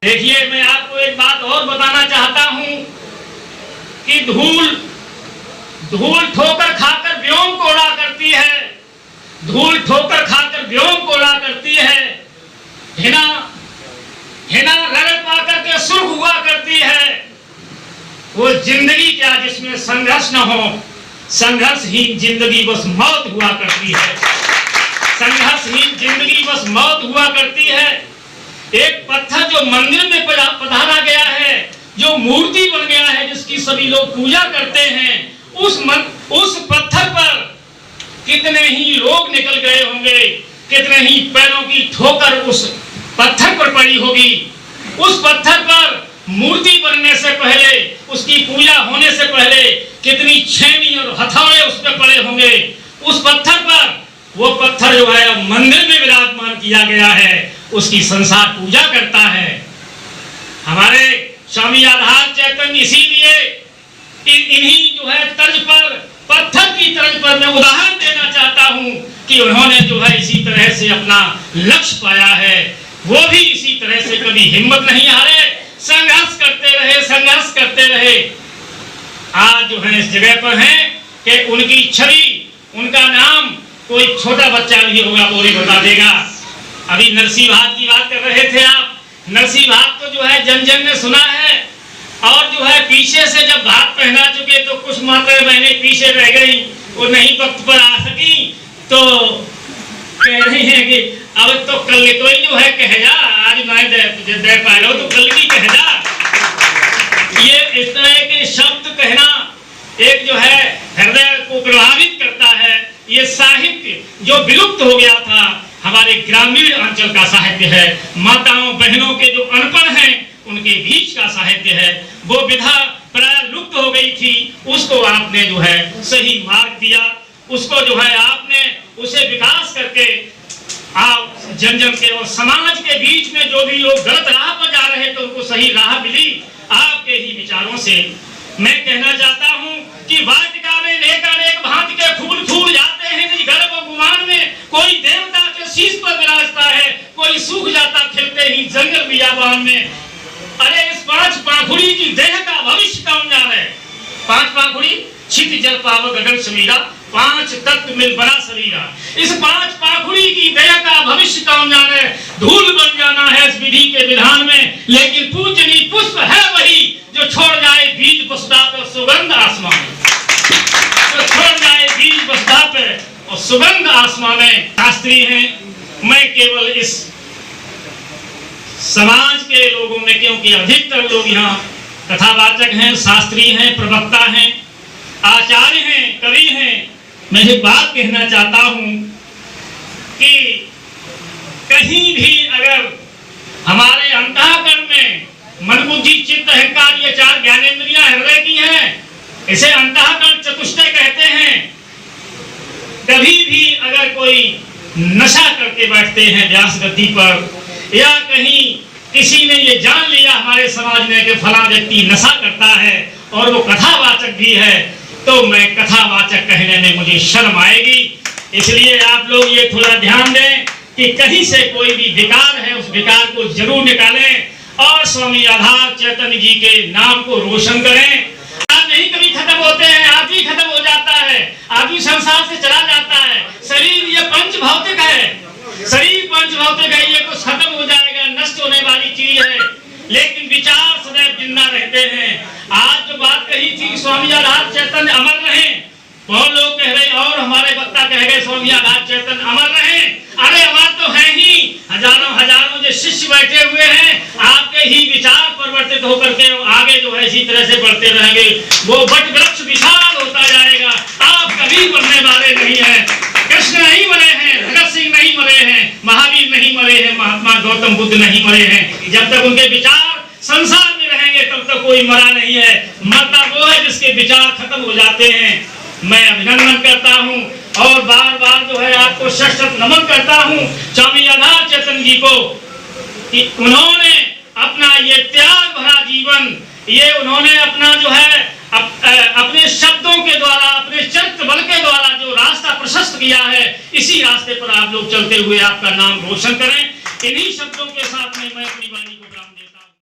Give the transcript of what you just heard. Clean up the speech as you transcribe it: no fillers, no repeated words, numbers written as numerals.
देखिए, मैं आपको एक बात और बताना चाहता हूं कि धूल ठोकर खाकर व्योम को उड़ा करती है, धूल ठोकर खाकर व्योम को उड़ा करती है, हिना रगड़ पाकर के सुर्ख हुआ करती है। वो जिंदगी क्या जिसमें संघर्ष न हो, संघर्षहीन जिंदगी बस मौत हुआ करती है, संघर्षहीन जिंदगी बस मौत हुआ करती है। एक पत्थर जो मंदिर में पधारा गया है, जो मूर्ति बन गया है, जिसकी सभी लोग पूजा करते हैं, उस पत्थर पर कितने ही लोग निकल गए होंगे, कितने ही पैरों की ठोकर उस पत्थर पर पड़ी होगी। उस पत्थर पर मूर्ति बनने से पहले, उसकी पूजा होने से पहले कितनी छेनी और हथौड़े उस पर पड़े होंगे। उस पत्थर पर, वो पत्थर जो है मंदिर में विराजमान किया गया है, उसकी संसार पूजा करता है। हमारे स्वामी आधार चैतन्य इसीलिए इन्हीं जो है तर्ज पर, पत्थर की तर्ज पर मैं उदाहरण देना चाहता हूं कि उन्होंने जो है इसी तरह से अपना लक्ष्य पाया है। वो भी इसी तरह से कभी हिम्मत नहीं हारे, संघर्ष करते रहे, संघर्ष करते रहे। आज जो है इस जगह पर हैं कि उनकी छवि, उनका नाम कोई छोटा बच्चा भी होगा वो भी बता देगा। अभी नरसिंह भाग की बात कर रहे थे आप। नरसिंह भाग तो जो है जन जन ने सुना है, और जो है पीछे से जब भाग पहना चुके तो कुछ माताएं बहनें पीछे रह गई, वो नहीं वक्त पर आ सकी, तो कह रही हैं कि अब तो कल कोई जो है कह जा, आज मैं दे पा लो तो कल की कह जा। ये इस तरह के शब्द कहना एक जो है हृदय को प्रभावित करता है। ये साहित्य जो विलुप्त हो गया था, हमारे ग्रामीण अंचल का साहित्य है, माताओं बहनों के जो अनपढ़ हैं उनके बीच का साहित्य है। वो विधा प्राय लुप्त हो गई थी, उसको आपने जो है सही मार्ग दिया, उसको जो है आपने उसे विकास करके आप जन जन के और समाज के बीच में जो भी लोग गलत राह पर जा रहे थे उनको सही राह मिली आपके ही विचारों से। मैं कहना चाहता हूं कि वाटिका में लेकर एक भांति के फूल फूल जाते हैं, निज गर्भ और गुमान में कोई देवता के शीश पर विराजता है, कोई सूख जाता खिलते ही जंगल बियाबान में। अरे इस पांच पाखुड़ी की देह का भविष्य कौन जाने? पांच पाखुड़ी छित जल पाव गगन समीरा, पांच तत्व मिल बड़ा शरीरा। इस पांच पाखुड़ी की देह का भविष्य कौन जाने? धूल बन जाना है इस विधि के विधान में, लेकिन पूजनीय पुष्प है वही जो छोड़ जाए बीज बसदा पर सुगंध आसमान में, जो छोड़ जाए बीज बसदा पर और सुगंध आसमान में। शास्त्री हैं, मैं केवल इस समाज के लोगों में, क्योंकि अधिकतर लोग यहाँ कथावाचक हैं, शास्त्री हैं, प्रवक्ता हैं, आचार्य हैं, कवि हैं, मैं एक बात कहना चाहता हूं कि कहीं भी अगर हमारे अंतःकरण में मन बुद्धि चित्त अहंकार ये चार ज्ञानेंद्रियां हृदय की हैं, इसे अंतःकरण चतुष्टय कहते हैं। कभी भी अगर कोई नशा करके बैठते हैं व्यास गद्दी पर, या कहीं किसी ने ये जान लिया हमारे समाज में कि फला व्यक्ति नशा करता है और वो कथावाचक भी है, तो मैं कथावाचक कहने में मुझे शर्म आएगी। इसलिए आप लोग ये थोड़ा ध्यान दें कि कहीं से कोई भी विकार है उस विकार को जरूर निकालें और स्वामी आधार चैतन्य जी के नाम को रोशन करें। आप नहीं कभी खत्म होते हैं, आदमी खत्म हो जाता है, आदमी संसार से चला जाता है। शरीर ये पंच भौतिक है, शरीर पंच भौतिक है, ये कुछ खत्म हो जाएगा, नष्ट होने वाली चीज है, लेकिन विचार सदैव जिंदा रहते हैं। आज जो बात कही थी स्वामी आधार चैतन्य अमर रहे, बहुत लोग कह रहे और हमारे वक्ता कह गए स्वामी आधार चैतन्य अमर रहे। अरे अमर तो है ही, हजारों हजारों जो शिष्य बैठे हुए हैं, आपके ही विचार परिवर्तित होकर के आगे जो है इसी तरह से बढ़ते रहेंगे। वो वट वृक्ष विशाल होता जाएगा, आप कभी बढ़ने वाले नहीं है। कृष्ण नहीं मरे हैं, भगत सिंह नहीं मरे हैं, महावीर नहीं मरे हैं, महात्मा गौतम बुद्ध नहीं मरे हैं। जब तक उनके विचार संसार में रहेंगे तब तक कोई मरा नहीं है। मरता वो है जिसके विचार खत्म हो जाते हैं। मैं अभिनंदन करता हूं और बार बार जो है आपको शत शत नमन करता हूं स्वामी आधार चैतन्य जी को कि उन्होंने अपना ये त्याग भरा जीवन, ये उन्होंने अपना जो है अपने शब्दों के द्वारा, अपने चरित्र बल के द्वारा जो रास्ता प्रशस्त किया है, इसी रास्ते पर आप लोग चलते हुए आपका नाम रोशन करें। इन्हीं शब्दों के साथ में मैं अपनी वाणी को